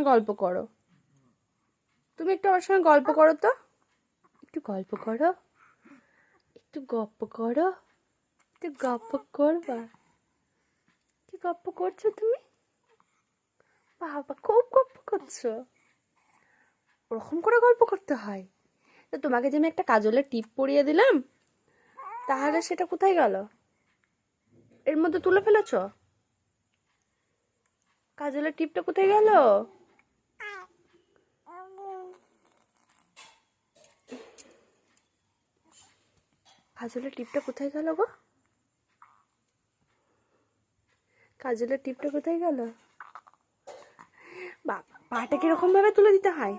সঙ্গে গল্প করো। তুমি একটু আমার সঙ্গে গল্প করো তো, একটু গল্প করো, একটু গপ্প করো, একটু গপ্প করবা। কি গপ্প করছো তুমি? বাবা খুব গপ্প করছো। ওরকম করে গল্প করতে হয়? তো তোমাকে যে আমি একটা কাজলের টিপ পরিয়ে দিলাম, তাহলে সেটা কোথায় গেল? এর মধ্যে তুলে ফেলেছ? কাজলের টিপটা কোথায় গেল? কাজলের টিপটা কোথায় গেল গো? কাজলের টিপটা কোথায় গেল? বাবা, পাটা কিরকম ভাবে তুলে দিতে হয়?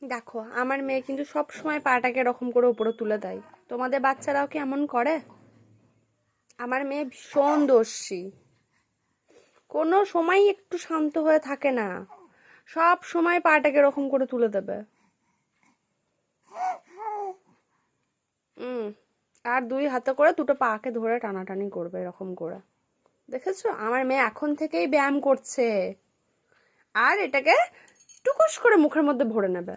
দেখো, আমার মেয়ে কিন্তু সব সময় পাটাকে এরকম করে উপরে তুলে দেয়। তোমাদের বাচ্চারাও কি এমন করে? আমার মেয়ে ভীষণ দস্যি, কোনো সময় একটু শান্ত হয়ে থাকে না, সব সময় পাটাকে এরকম করে তুলে দেবে। আর দুই হাতে করে দুটো পাকে ধরে টানাটানি করবে এরকম করে। দেখেছো, আমার মেয়ে এখন থেকেই ব্যায়াম করছে। আর এটাকে টুকুস করে মুখের মধ্যে ভরে নেবে,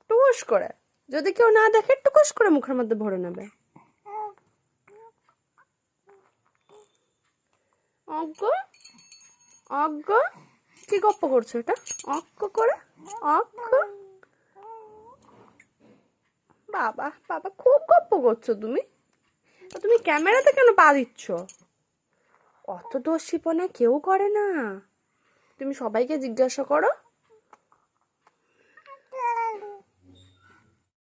টুকুস করে। যদি কেউ না দেখে, টুকুস করে মুখের মধ্যে ভরে নেবে। অজ্ঞ, অজ্ঞ, কি গপ্প করছো এটা? অজ্ঞ করে, অজ্ঞ। বাবা বাবা, খুব গপ্প করছো তুমি। তুমি ক্যামেরাতে কেন পা দিচ্ছ? অত দোষীপনা কেউ করে না। তুমি সবাইকে জিজ্ঞাসা করো,